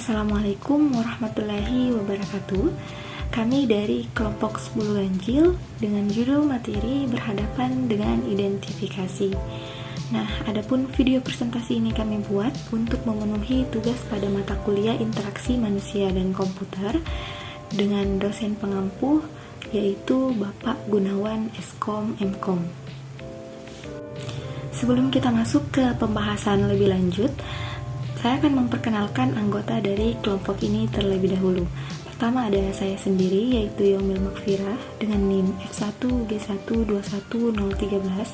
Assalamualaikum warahmatullahi wabarakatuh. Kami dari kelompok 10 Ganjil dengan judul materi berhadapan dengan identifikasi. Nah, adapun video presentasi ini kami buat untuk memenuhi tugas pada mata kuliah interaksi manusia dan komputer dengan dosen pengampu yaitu Bapak Gunawan Eskom Mkom. Sebelum kita masuk ke pembahasan lebih lanjut, saya akan memperkenalkan anggota dari kelompok ini terlebih dahulu. Pertama ada saya sendiri, yaitu Yomil Makfirah dengan NIM F1G1210013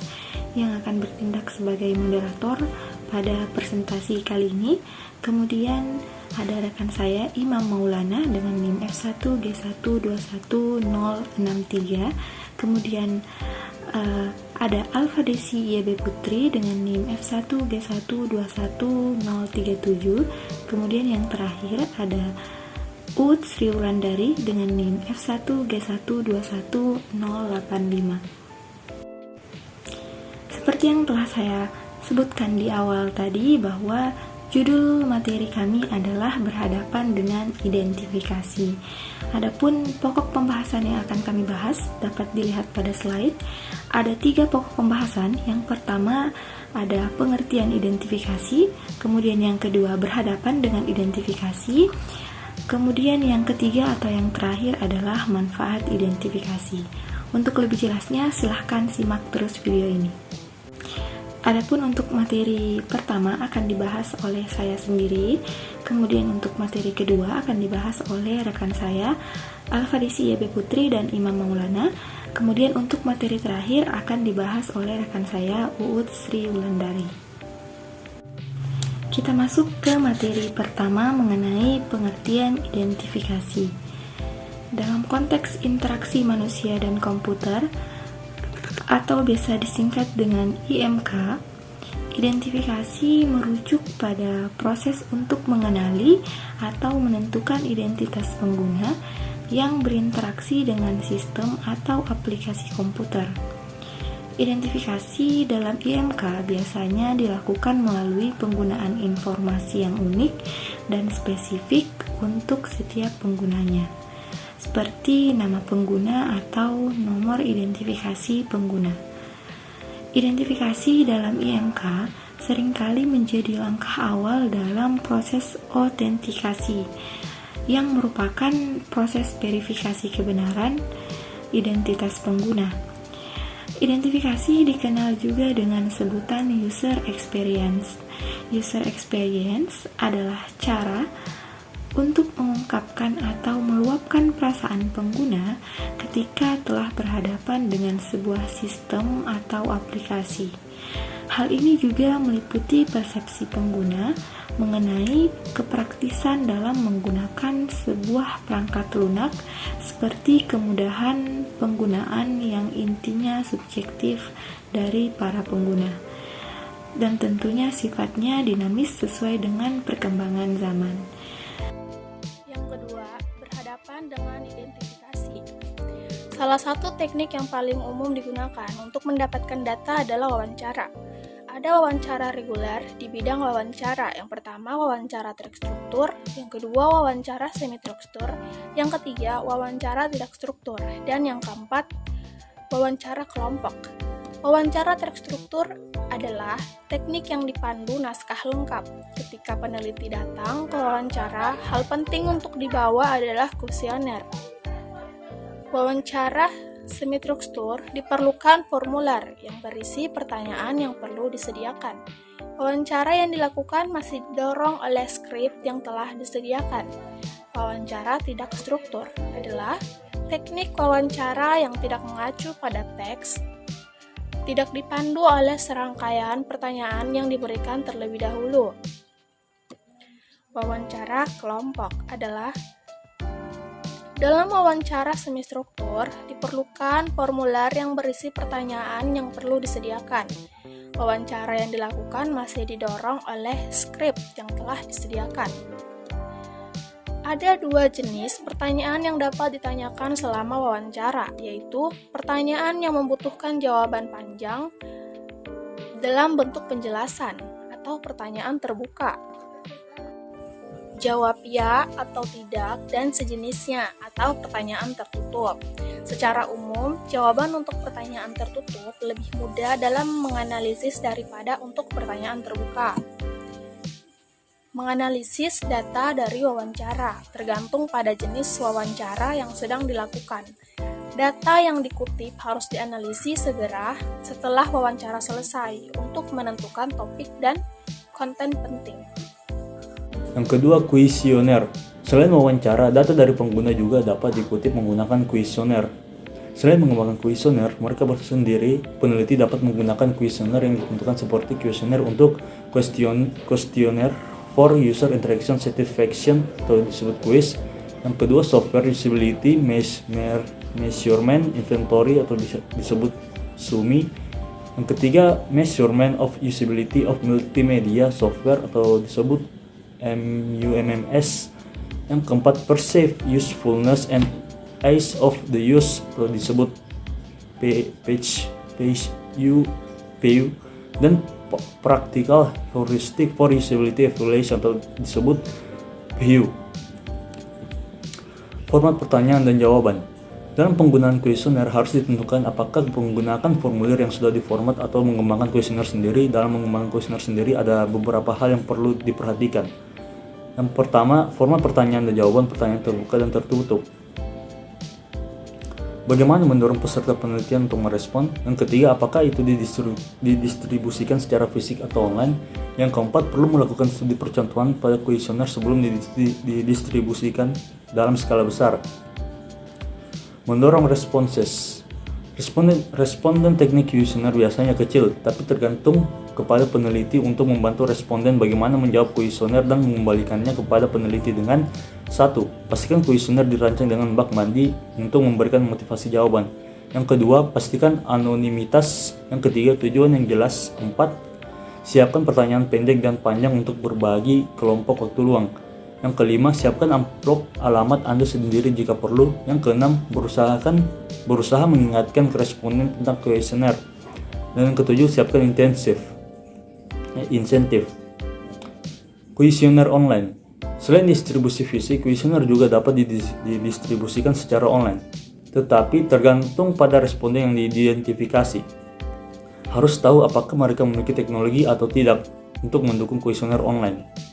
yang akan bertindak sebagai moderator pada presentasi kali ini. Kemudian ada rekan saya Imam Maulana dengan NIM F1G1211063. Kemudian ada Alfa Desi YB Putri dengan NIM F1G1211037. Kemudian yang terakhir ada Ud Sri Wulandari dengan NIM F1G1211085. Seperti yang telah saya sebutkan di awal tadi bahwa judul materi kami adalah berhadapan dengan identifikasi. Adapun pokok pembahasan yang akan kami bahas dapat dilihat pada slide. Ada 3 pokok pembahasan. Yang pertama ada pengertian identifikasi, kemudian yang kedua berhadapan dengan identifikasi, kemudian yang ketiga atau yang terakhir adalah manfaat identifikasi. Untuk lebih jelasnya silahkan simak terus video ini. Adapun untuk materi pertama akan dibahas oleh saya sendiri, kemudian untuk materi kedua akan dibahas oleh rekan saya Alfa Desi YB Putri dan Imam Maulana, kemudian untuk materi terakhir akan dibahas oleh rekan saya Uud Sri Wulandari. Kita masuk ke materi pertama mengenai pengertian identifikasi. Dalam konteks interaksi manusia dan komputer, atau biasa disingkat dengan IMK, identifikasi merujuk pada proses untuk mengenali atau menentukan identitas pengguna yang berinteraksi dengan sistem atau aplikasi komputer. Identifikasi dalam IMK biasanya dilakukan melalui penggunaan informasi yang unik dan spesifik untuk setiap penggunanya, seperti nama pengguna atau nomor identifikasi pengguna. Identifikasi dalam IMK seringkali menjadi langkah awal dalam proses autentikasi, yang merupakan proses verifikasi kebenaran identitas pengguna. Identifikasi dikenal juga dengan sebutan user experience. User experience adalah cara untuk mengungkapkan atau meluapkan perasaan pengguna ketika telah berhadapan dengan sebuah sistem atau aplikasi. Hal ini juga meliputi persepsi pengguna mengenai kepraktisan dalam menggunakan sebuah perangkat lunak, seperti kemudahan penggunaan yang intinya subjektif dari para pengguna, dan tentunya sifatnya dinamis sesuai dengan perkembangan zaman. Dengan identifikasi. Salah satu teknik yang paling umum digunakan untuk mendapatkan data adalah wawancara. Ada wawancara reguler di bidang wawancara. Yang pertama wawancara terstruktur, yang kedua wawancara semi terstruktur, yang ketiga wawancara tidak struktur, dan yang keempat wawancara kelompok. Wawancara terstruktur adalah teknik yang dipandu naskah lengkap. Ketika peneliti datang ke wawancara, hal penting untuk dibawa adalah kuesioner. Wawancara semi-struktur diperlukan formular yang berisi pertanyaan yang perlu disediakan. Wawancara yang dilakukan masih didorong oleh skrip yang telah disediakan. Wawancara tidak struktur adalah teknik wawancara yang tidak mengacu pada teks, tidak dipandu oleh serangkaian pertanyaan yang diberikan terlebih dahulu. Wawancara kelompok adalah dalam wawancara semi-struktur diperlukan formular yang berisi pertanyaan yang perlu disediakan. Wawancara yang dilakukan masih didorong oleh skrip yang telah disediakan. Ada 2 jenis pertanyaan yang dapat ditanyakan selama wawancara, yaitu pertanyaan yang membutuhkan jawaban panjang dalam bentuk penjelasan atau pertanyaan terbuka. Jawab ya atau tidak dan sejenisnya atau pertanyaan tertutup. Secara umum, jawaban untuk pertanyaan tertutup lebih mudah dalam menganalisis daripada untuk pertanyaan terbuka. Menganalisis data dari wawancara tergantung pada jenis wawancara yang sedang dilakukan. Data yang dikutip harus dianalisis segera setelah wawancara selesai untuk menentukan topik dan konten penting. Yang kedua, kuesioner. Selain wawancara, data dari pengguna juga dapat dikutip menggunakan kuesioner. Selain mengembangkan kuesioner, mereka bersendiri, peneliti dapat menggunakan kuesioner yang ditentukan seperti kuesioner untuk questionnaire for user interaction satisfaction atau disebut quiz. Yang kedua, software usability measurement inventory atau disebut SUMI. Yang ketiga, measurement of usability of multimedia software atau disebut MUMMS. Yang keempat, perceived usefulness and ease of the use atau disebut PU. Dan practical heuristic for usability evaluation atau disebut PU. Format pertanyaan dan jawaban. Dalam penggunaan kuesioner harus ditentukan apakah menggunakan formulir yang sudah diformat atau mengembangkan kuesioner sendiri. Dalam mengembangkan kuesioner sendiri ada beberapa hal yang perlu diperhatikan. Yang pertama, format pertanyaan dan jawaban, pertanyaan terbuka dan tertutup. Bagaimana mendorong peserta penelitian untuk merespon? Yang ketiga, apakah itu didistribusikan secara fisik atau online? Yang keempat, perlu melakukan studi percontohan pada kuesioner sebelum didistribusikan dalam skala besar. Mendorong responses. Responden teknik kuesioner biasanya kecil, tapi tergantung kepada peneliti untuk membantu responden bagaimana menjawab kuesioner dan mengembalikannya kepada peneliti dengan 1. Pastikan kuesioner dirancang dengan bak mandi untuk memberikan motivasi jawaban. Yang kedua, pastikan anonimitas. Yang ketiga, tujuan yang jelas. 4. Siapkan pertanyaan pendek dan panjang untuk berbagi kelompok waktu luang. Yang kelima, siapkan amplop alamat Anda sendiri jika perlu. Yang keenam, berusaha mengingatkan responden tentang kuesioner. Dan yang ketujuh, siapkan insentif. Kuesioner online. Selain distribusi fisik, kuesioner juga dapat didistribusikan secara online. Tetapi tergantung pada responden yang diidentifikasi. Harus tahu apakah mereka memiliki teknologi atau tidak untuk mendukung kuesioner online.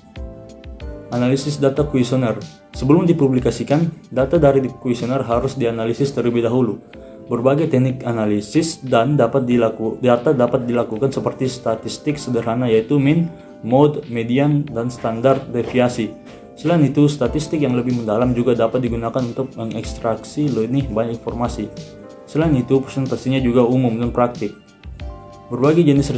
Analisis data kuesioner. Sebelum dipublikasikan, data dari kuesioner harus dianalisis terlebih dahulu. Berbagai teknik analisis dan data dapat dilakukan seperti statistik sederhana yaitu mean, mode, median, dan standar deviasi. Selain itu, statistik yang lebih mendalam juga dapat digunakan untuk mengekstraksi lebih banyak informasi. Selain itu, presentasinya juga umum dan praktik. Berbagai jenis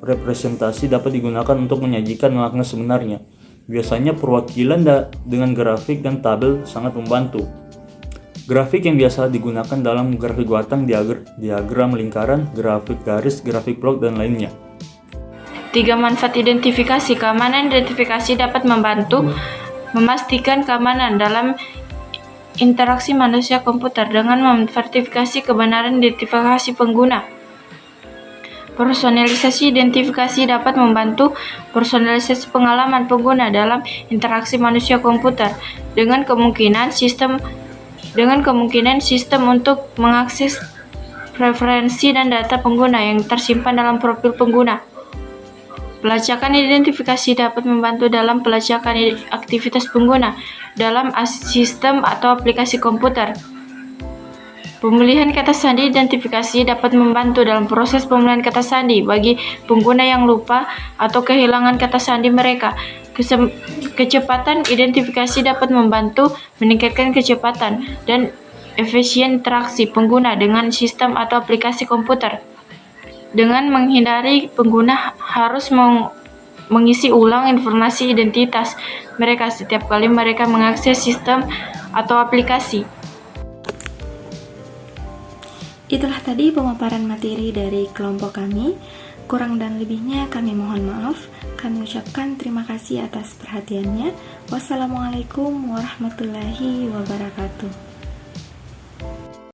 representasi dapat digunakan untuk menyajikan makna sebenarnya. Biasanya perwakilan dengan grafik dan tabel sangat membantu. Grafik yang biasa digunakan dalam grafik batang, diagram lingkaran, grafik garis, grafik blok, dan lainnya. 3. Manfaat identifikasi. Keamanan identifikasi dapat membantu memastikan keamanan dalam interaksi manusia komputer dengan memverifikasi kebenaran identifikasi pengguna. Personalisasi identifikasi dapat membantu personalisasi pengalaman pengguna dalam interaksi manusia komputer dengan kemungkinan sistem untuk mengakses preferensi dan data pengguna yang tersimpan dalam profil pengguna. Pelacakan identifikasi dapat membantu dalam pelacakan aktivitas pengguna dalam sistem atau aplikasi komputer. Pemulihan kata sandi identifikasi dapat membantu dalam proses pemulihan kata sandi bagi pengguna yang lupa atau kehilangan kata sandi mereka. Kecepatan identifikasi dapat membantu meningkatkan kecepatan dan efisien interaksi pengguna dengan sistem atau aplikasi komputer. Dengan menghindari pengguna harus mengisi ulang informasi identitas mereka setiap kali mereka mengakses sistem atau aplikasi. Itulah tadi pemaparan materi dari kelompok kami. Kurang dan lebihnya kami mohon maaf. Kami ucapkan terima kasih atas perhatiannya. Wassalamualaikum warahmatullahi wabarakatuh.